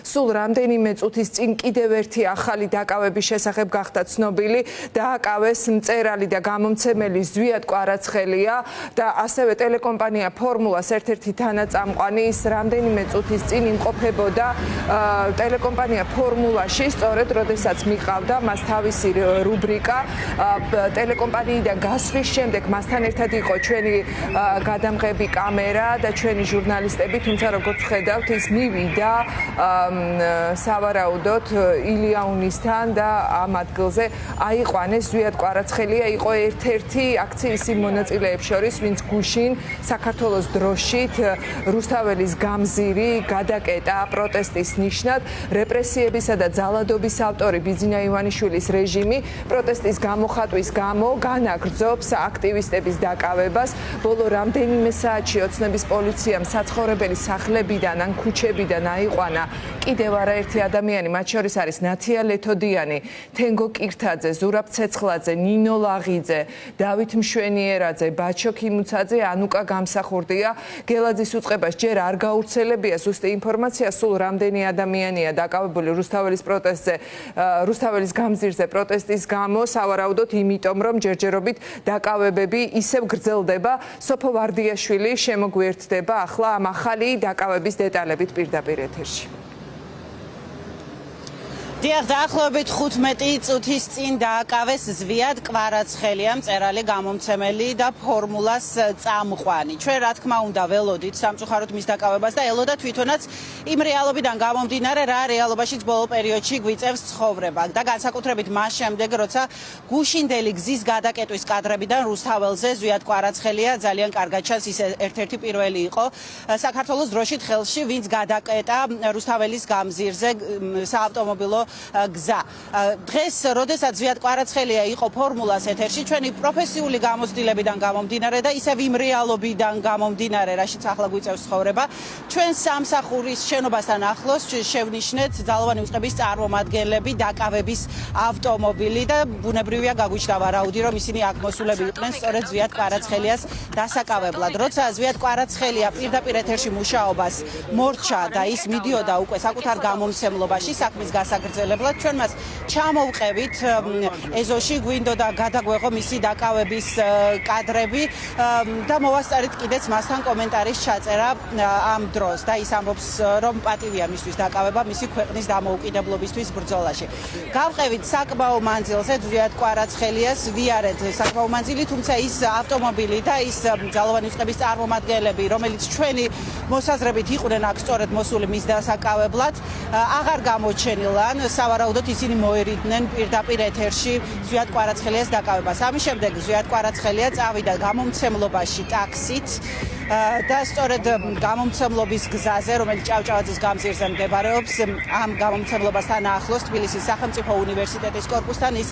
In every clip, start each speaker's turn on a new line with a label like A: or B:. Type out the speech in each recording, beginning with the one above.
A: სულ რამდენიმე წუთის წინ კიდევ ერთი ახალი დაკავების შესახებ გახდა ცნობილი. დააკავეს მწერალი და გამომცემელი ზვიად კვარაცხელია და ასევე ტელეკომპანია ფორმულას ერთ-ერთი თანაწამყვანი. ის რამდენიმე წუთის წინ იმყოფებოდა ტელეკომპანია ფორმულაში, სწორედ როდესაც მიყავდა მას თავისი რუბრიკა ტელეკომპანიიდან გასვლის შემდეგ მასთან ერთად იყო ჩვენი გადამღები კამერა და ჩვენი ჟურნალისტები, თუმცა როგორც ხედავთ, ის მივიდა სავარაუდოდ ილიაუნისთან და ამ ადგილზე აიყვანეს ზვიად კვარაცხელია, იყო ერთ-ერთი აქციის იმ მონაწილეებს შორის, ვინც გუშინ საქართველოს დროშით რუსთაველის გამზირი გადაკეტა პროტესტის ნიშნად. რეპრესიებისა და ძალადობის ავტორი ბიძინა ივანიშვილის რეჟიმი პროტესტის გამოხატვის გამო განაგრძობს აქტივისტების დაკავებას. ბოლო რამდენიმე საათში ოცნების პოლიციამ საცხოვრებელი სახლებიდან ან ქუჩებიდან აიყვანა კიდევ არაერთი ადამიანი, მათ შორის არის ნათია ლეთოდიანი, თენგო კირთაძე, ზურაბ ცეცხლაძე, ნინო ლაღიძე, დავით მშვენიერაძე, ბაჩო ქიმუცაძე, ანუკა გამსახურდია. გელაძის უწყებას ჯერ არ გაურცელებია ზუსტი ინფორმაცია, სულ რამდენი ადამიანია დაკავებული რუსთაველის გამზირზე პროტესტის გამო, სავარაუდოდ იმიტომ, რომ ჯერჯერობით დაკავებები ისევ გრძელდება. სოფო ვარდიაშვილი შემოგვიერთდება ახლა ამ ახალი დაკავების დეტალებით პირდაპირ ეთერში.
B: დიახ, დაახლოებით 15 წუთის წინ დააკავეს ზვიად კვარაცხელია, მწერალი, გამომცემელი და ფორმულას წამყვანი. ჩვენ რა თქმა უნდა ველოდით სამწუხაროდ მის დაკავებას და ელოდა თვითონაც იმ რეალობიდან გამომდინარე, რა რეალობაშიც ბოლო პერიოდში გვიწევს ცხოვრება და განსაკუთრებით მას შემდეგ, როცა გუშინდელი გზის გადაკეტვის კადრებიდან რუსთაველზე ზვიად კვარაცხელია ძალიან კარგად ჩანს, ის ერთ-ერთი პირველი იყო საქართველოს დროშით ხელში, ვინც გადაკეტა რუსთაველის გამზირზე საავტომობილო გზა. დღეს, როდესაც ზვიად კვარაცხელია იყო ფორმულას ეთერში, ჩვენი პროფესიული გამოცდილებიდან გამომდინარე და ისევ იმ რეალობიდან გამომდინარე, რაშიც ახლა გვიწევს ცხოვრება, ჩვენ სამსახურის შენობასთან ახლოს შევნიშნეთ ძალოვანი უწყების წარმომადგენლები, დაკავების ავტომობილი და ბუნებრივია გაგვიჩნდა ვარაუდი, რომ ისინი აქ მოსულები იყვნენ სწორედ ზვიად კვარაცხელიას დასაკავებლად. როცა ზვიად კვარაცხელია პირდაპირ ეთერში მუშაობას მორჩა და ის მიდიოდა უკვე საკუთარ გამომცემლობაში საქმის გასაგრძელებლად, ჩვენ მას ჩამოვყევით ეზოში, გვინდოდა გადაგვეღო მისი დაკავების კადრები და მოვასწარით კიდეც მასთან კომენტარის ჩაწერა ამ დროს და ის ამბობს, რომ პატივია მისთვის დაკავება მისი ქვეყნის დამოუკიდებლობისთვის ბრძოლაში. გავყევით საკმაო მანძილზე ზვიად კვარაცხელიას, ვიარეთ საკმაო მანძილი, თუმცა ის ავტომობილი და ის ძალოვანი უწყების წარმომადგენლები, რომელიც ჩვენი მოსაზრებით იყვნენ აქ სწორედ მოსული მის დასაკავებლად, აღარ გამოჩენილან. სავარაუდოდ ისინი მოერიდნენ პირდაპირ ეთერში ზვიად კვარაცხელიას დაკავებას. ამის შემდეგ ზვიად კვარაცხელია წავიდა გამომცემლობაში ტაქსით და სწორედ გამომცემლობის გზაზე, რომელიც ჭავჭავაძის გამზირზე მდებარეობს, ამ გამომცემლობასთან ახლოს თბილისის სახელმწიფო უნივერსიტეტის კორპუსთან ის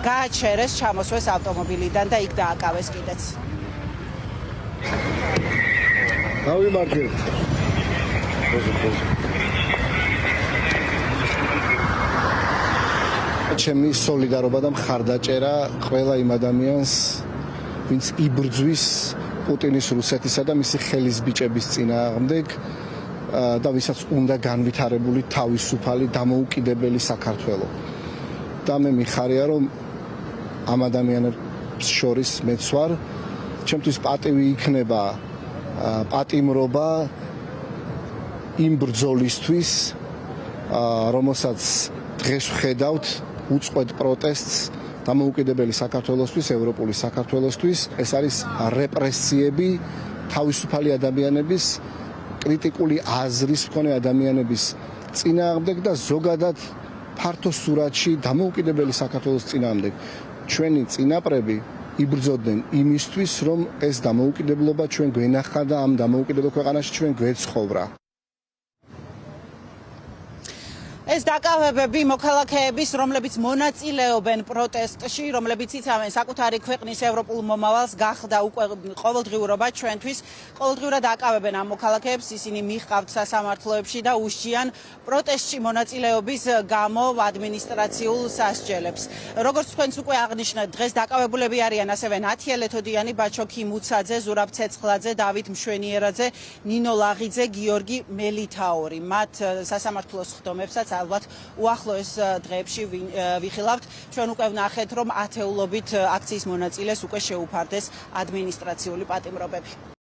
B: გააჩერეს, ჩამოსვეს ავტომობილიდან და იქ დააკავეს კიდეც.
C: დავიმარჯვეთ. ჩემი სოლიდარობა და მხარდაჭერა ყველა იმ ადამიანს, ვინც იბრძვის პუტინის რუსეთისა და მისი ხელისბიჭების წინააღმდეგ და ვისაც უნდა განვითარებული თავისუფალი დამოუკიდებელი საქართველო. და მე მიხარია, რომ ამ ადამიანებს შორის მეც ვარ, ჩემთვის პატივი იქნება პატიმრობა იმ ბრძოლისთვის, რომელსაც დღეს ვხედავთ უწყვეტ პროტესტს დამოუკიდებელი საქართველოსთვის, ევროპული საქართველოსთვის. ეს არის რეპრესიები თავისუფალი ადამიანების, კრიტიკული აზრის მქონე ადამიანების წინააღმდეგ და ზოგადად ფართო სურათში დამოუკიდებელი საქართველოს წინააღმდეგ. ჩვენი წინაპრები იბრძოდნენ იმისთვის, რომ ეს დამოუკიდებლობა ჩვენ გვენახა და ამ დამოუკიდებელ ქვეყანაში ჩვენ გვეცხოვრა.
B: ეს დაკავებები მოქალაქეების, რომლებიც მონაწილეობენ პროტესტში, რომლებიც იცავენ საკუთარი ქვეყნის ევროპულ მომავალს, გახდა უკვე ყოველდღიურობა ჩვენთვის. ყოველდღიურად აკავებენ ამ მოქალაქეებს, ისინი მიხავთ სასამართლოებში და უსჯიან პროტესტში მონაწილეობის გამო ადმინისტრაციულ სასჯელებს. როგორც თქვენც უკვე აღნიშნეთ, დღეს დაკავებულები არიან ასევე ნათია ლეთოდიანი, ბაჩო ქიმუცაძე, ზურაბ ცეცხლაძე, დავით მშვენიერაძე, ნინო ლაღიძე, გიორგი მელითაური. მათ სასამართლოს ხდომებსაც ალბათ უახლოეს დღეებში ვიხილავთ. ჩვენ უკვე ვნახეთ, რომ ათეულობით აქციის მონაწილეს უკვე შეუფარდეს ადმინისტრაციული პატიმრობები.